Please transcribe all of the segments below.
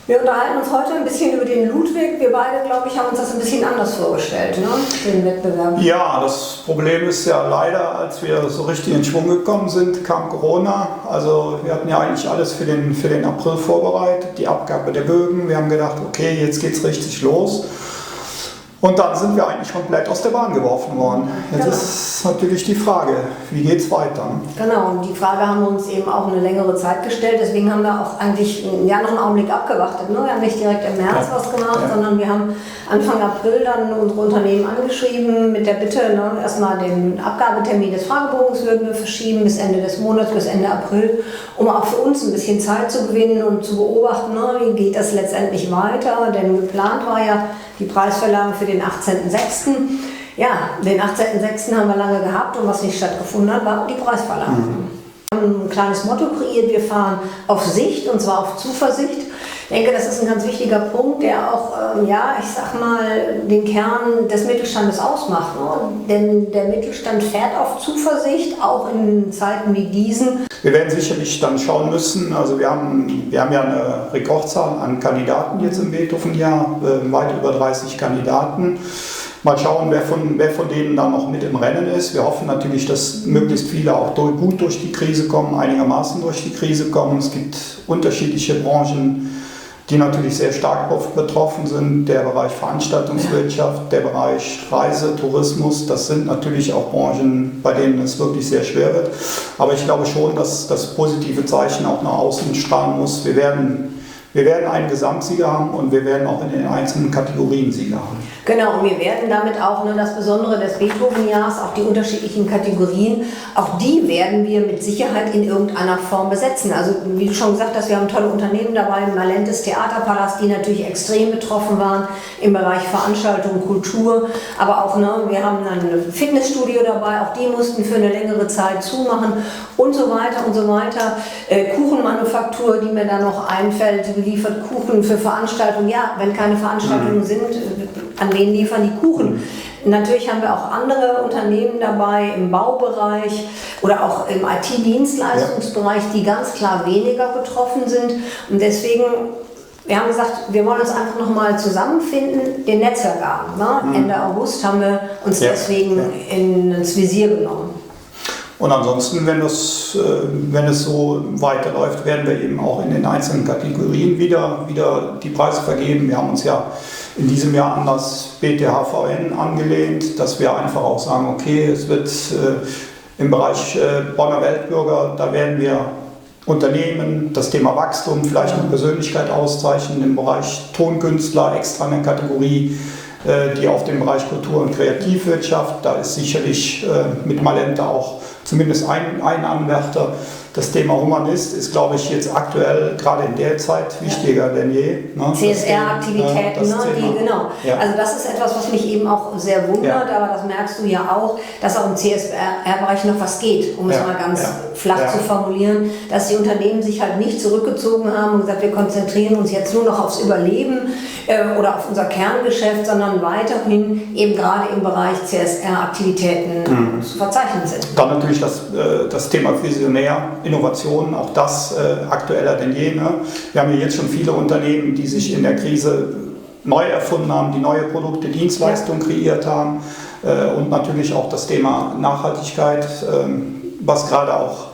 Wir unterhalten uns heute ein bisschen über den Ludwig. Wir beide, glaube ich, haben uns das ein bisschen anders vorgestellt, ne? Den Wettbewerb. Ja, das Problem ist ja leider, als wir so richtig in Schwung gekommen sind, kam Corona. Also wir hatten ja eigentlich alles für den April vorbereitet, die Abgabe der Bögen. Wir haben gedacht, okay, jetzt geht's richtig los. Und dann sind wir eigentlich komplett aus der Bahn geworfen worden. Jetzt ist natürlich die Frage, wie geht es weiter? Genau, und die Frage haben wir uns eben auch eine längere Zeit gestellt. Deswegen haben wir auch eigentlich noch einen Augenblick abgewartet. Ne? Wir haben nicht direkt im März was gemacht, sondern wir haben Anfang April dann unsere Unternehmen angeschrieben mit der Bitte, erstmal den Abgabetermin des Fragebogens würden wir verschieben bis Ende des Monats, bis Ende April, um auch für uns ein bisschen Zeit zu gewinnen und zu beobachten, wie geht das letztendlich weiter. Denn geplant war ja die Preisverleihung für den 18.06. Ja, den 18.06. haben wir lange gehabt und was nicht stattgefunden hat, war die Preisverleihung. Wir haben ein kleines Motto kreiert, wir fahren auf Sicht und zwar auf Zuversicht. Ich denke, das ist ein ganz wichtiger Punkt, der auch, ich sag mal, den Kern des Mittelstandes ausmacht. Ne? Denn der Mittelstand fährt auf Zuversicht, auch in Zeiten wie diesen. Wir werden sicherlich dann schauen müssen, also wir haben ja eine Rekordzahl an Kandidaten jetzt im Beethoven-Jahr, weit über 30 Kandidaten. Mal schauen, wer von denen dann noch mit im Rennen ist. Wir hoffen natürlich, dass möglichst viele auch gut durch die Krise kommen, einigermaßen durch die Krise kommen. Es gibt unterschiedliche Branchen, die natürlich sehr stark betroffen sind. Der Bereich Veranstaltungswirtschaft, der Bereich Reise, Tourismus, das sind natürlich auch Branchen, bei denen es wirklich sehr schwer wird. Aber ich glaube schon, dass das positive Zeichen auch nach außen strahlen muss. Wir werden einen Gesamtsieger haben und wir werden auch in den einzelnen Kategorien Sieger haben. Genau, und wir werden damit auch das Besondere des Beethoven-Jahres, auch die unterschiedlichen Kategorien, auch die werden wir mit Sicherheit in irgendeiner Form besetzen. Also wie du schon gesagt hast, wir haben tolle Unternehmen dabei, Malentes Theaterpalast, die natürlich extrem betroffen waren im Bereich Veranstaltung, Kultur, aber auch wir haben ein Fitnessstudio dabei, auch die mussten für eine längere Zeit zumachen und so weiter und so weiter. Kuchenmanufaktur, die mir da noch einfällt, liefert Kuchen für Veranstaltungen. Ja, wenn keine Veranstaltungen sind, an wen liefern die Kuchen? Natürlich haben wir auch andere Unternehmen dabei im Baubereich oder auch im IT-Dienstleistungsbereich, die ganz klar weniger betroffen sind. Und deswegen, wir haben gesagt, wir wollen uns einfach nochmal zusammenfinden, den Netzwerkabend. Ne? Ende August haben wir uns deswegen ins Visier genommen. Und ansonsten, wenn es so weiterläuft, werden wir eben auch in den einzelnen Kategorien wieder die Preise vergeben. Wir haben uns ja in diesem Jahr an das BTHVN angelehnt, dass wir einfach auch sagen, okay, es wird im Bereich Bonner Weltbürger, da werden wir Unternehmen, das Thema Wachstum, vielleicht eine Persönlichkeit auszeichnen, im Bereich Tonkünstler extra eine Kategorie, die auf dem Bereich Kultur- und Kreativwirtschaft, da ist sicherlich mit Malente auch zumindest ein Anwärter. Das Thema Humanist ist, glaube ich, jetzt aktuell, gerade in der Zeit, wichtiger denn je. Ne? CSR-Aktivitäten, genau. Ja. Also das ist etwas, was mich eben auch sehr wundert, aber das merkst du ja auch, dass auch im CSR-Bereich noch was geht, um es mal ganz flach zu formulieren, dass die Unternehmen sich halt nicht zurückgezogen haben und gesagt, wir konzentrieren uns jetzt nur noch aufs Überleben oder auf unser Kerngeschäft, sondern weiterhin eben gerade im Bereich CSR-Aktivitäten zu verzeichnen sind. Dann natürlich das Thema Visionär, Innovationen, auch das aktueller denn je. Ne? Wir haben ja jetzt schon viele Unternehmen, die sich in der Krise neu erfunden haben, die neue Produkte, Dienstleistungen kreiert haben und natürlich auch das Thema Nachhaltigkeit, was gerade auch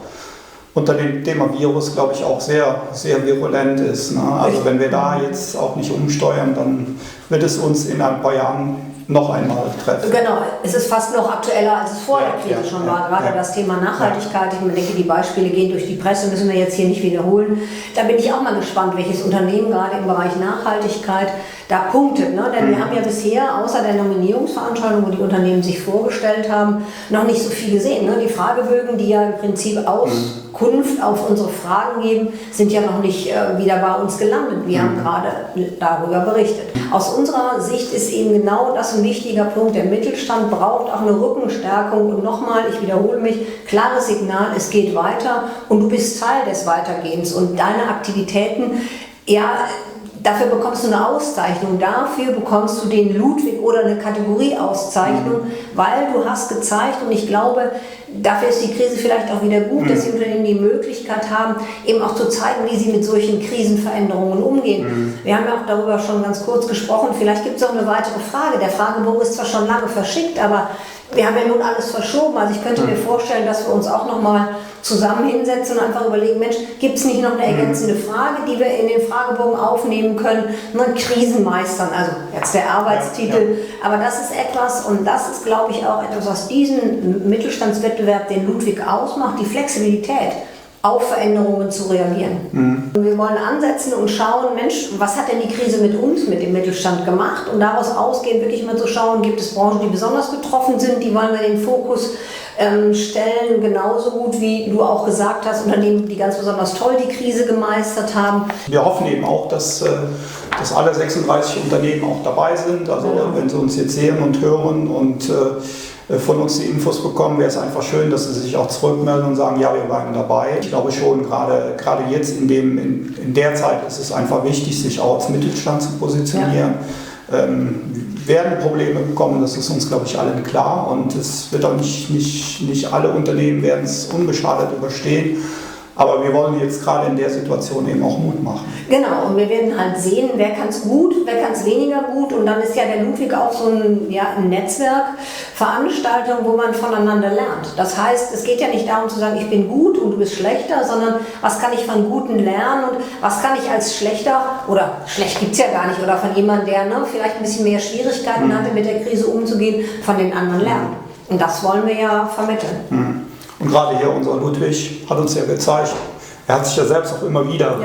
unter dem Thema Virus, glaube ich, auch sehr, sehr virulent ist. Ne? Also wenn wir da jetzt auch nicht umsteuern, dann wird es uns in ein paar Jahren noch einmal treffen. Genau, es ist fast noch aktueller, als es vor der Krise schon war. Gerade das Thema Nachhaltigkeit, ich denke, die Beispiele gehen durch die Presse, müssen wir jetzt hier nicht wiederholen. Da bin ich auch mal gespannt, welches Unternehmen gerade im Bereich Nachhaltigkeit da punktet. Ne? Denn wir haben ja bisher, außer der Nominierungsveranstaltung, wo die Unternehmen sich vorgestellt haben, noch nicht so viel gesehen. Ne? Die Fragebögen, die ja im Prinzip Auskunft auf unsere Fragen geben, sind ja noch nicht wieder bei uns gelandet. Wir haben gerade darüber berichtet. Aus unserer Sicht ist eben genau das ein wichtiger Punkt. Der Mittelstand braucht auch eine Rückenstärkung und nochmal, ich wiederhole mich, klares Signal, es geht weiter und du bist Teil des Weitergehens und deine Aktivitäten, dafür bekommst du eine Auszeichnung, dafür bekommst du den Ludwig oder eine Kategorieauszeichnung, weil du hast gezeigt, und ich glaube, dafür ist die Krise vielleicht auch wieder gut, dass die Unternehmen die Möglichkeit haben, eben auch zu zeigen, wie sie mit solchen Krisenveränderungen umgehen. Wir haben ja auch darüber schon ganz kurz gesprochen, vielleicht gibt es auch eine weitere Frage. Der Fragebogen ist zwar schon lange verschickt, aber wir haben ja nun alles verschoben. Also ich könnte mir vorstellen, dass wir uns auch nochmal zusammen hinsetzen und einfach überlegen, Mensch, gibt es nicht noch eine ergänzende Frage, die wir in den Fragebogen aufnehmen können? Krisen meistern, also jetzt der Arbeitstitel. Aber das ist etwas, und das ist, glaube ich, auch etwas, was diesen Mittelstandswettbewerb, den Ludwig ausmacht, die Flexibilität, auf Veränderungen zu reagieren. Wir wollen ansetzen und schauen, Mensch, was hat denn die Krise mit uns, mit dem Mittelstand gemacht? Und daraus ausgehend wirklich mal zu schauen, gibt es Branchen, die besonders betroffen sind, die wollen wir in den Fokus stellen, genauso gut wie du auch gesagt hast, Unternehmen, die ganz besonders toll die Krise gemeistert haben. Wir hoffen eben auch, dass alle 36 Unternehmen auch dabei sind. Also wenn sie uns jetzt sehen und hören und von uns die Infos bekommen, wäre es einfach schön, dass sie sich auch zurückmelden und sagen, ja, wir bleiben dabei. Ich glaube schon, gerade jetzt in der Zeit ist es einfach wichtig, sich auch als Mittelstand zu positionieren. Ja. Werden Probleme bekommen, das ist uns, glaube ich, allen klar, und es wird auch nicht alle Unternehmen werden es unbeschadet überstehen. Aber wir wollen jetzt gerade in der Situation eben auch Mut machen. Genau, und wir werden halt sehen, wer kann es gut, wer kann es weniger gut. Und dann ist ja der Ludwig auch so ein Netzwerk, Veranstaltung, wo man voneinander lernt. Das heißt, es geht ja nicht darum zu sagen, ich bin gut und du bist schlechter, sondern was kann ich von Guten lernen und was kann ich als schlechter, oder schlecht gibt es ja gar nicht, oder von jemandem, der vielleicht ein bisschen mehr Schwierigkeiten hatte, mit der Krise umzugehen, von den anderen lernen. Und das wollen wir ja vermitteln. Und gerade hier unser Ludwig hat uns ja gezeigt, er hat sich ja selbst auch immer wieder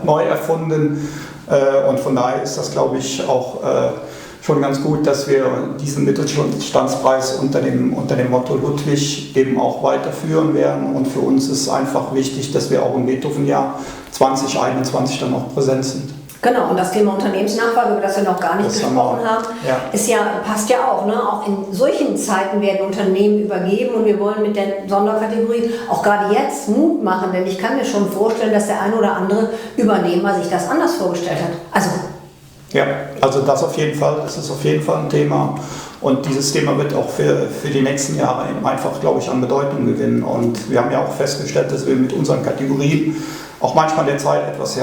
neu erfunden, und von daher ist das, glaube ich, auch schon ganz gut, dass wir diesen Mittelstandspreis unter dem Motto Ludwig eben auch weiterführen werden, und für uns ist einfach wichtig, dass wir auch im Beethoven-Jahr 2021 dann auch präsent sind. Genau, und das Thema Unternehmensnachfolge, über das wir noch gar nicht gesprochen haben, passt ja auch. Auch in solchen Zeiten werden Unternehmen übergeben, und wir wollen mit der Sonderkategorie auch gerade jetzt Mut machen, denn ich kann mir schon vorstellen, dass der eine oder andere Übernehmer sich das anders vorgestellt hat. Also das auf jeden Fall, das ist auf jeden Fall ein Thema, und dieses Thema wird auch für die nächsten Jahre eben einfach, glaube ich, an Bedeutung gewinnen, und wir haben ja auch festgestellt, dass wir mit unseren Kategorien auch manchmal der Zeit etwas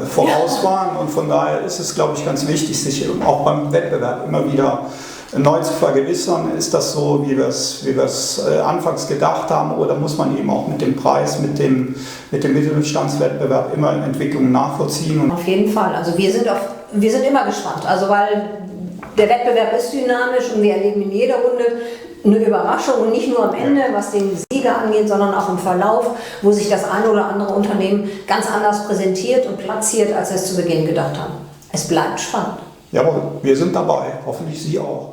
voraus waren, und von daher ist es, glaube ich, ganz wichtig, sich auch beim Wettbewerb immer wieder neu zu vergewissern, ist das so, wie wir es anfangs gedacht haben, oder muss man eben auch mit dem Preis, mit dem Mittelstandswettbewerb immer Entwicklungen nachvollziehen? Und auf jeden Fall, also wir sind immer gespannt, also weil der Wettbewerb ist dynamisch und wir erleben in jeder Runde eine Überraschung, und nicht nur am Ende, was den Sieger angeht, sondern auch im Verlauf, wo sich das eine oder andere Unternehmen ganz anders präsentiert und platziert, als wir es zu Beginn gedacht haben. Es bleibt spannend. Ja, aber wir sind dabei, hoffentlich Sie auch.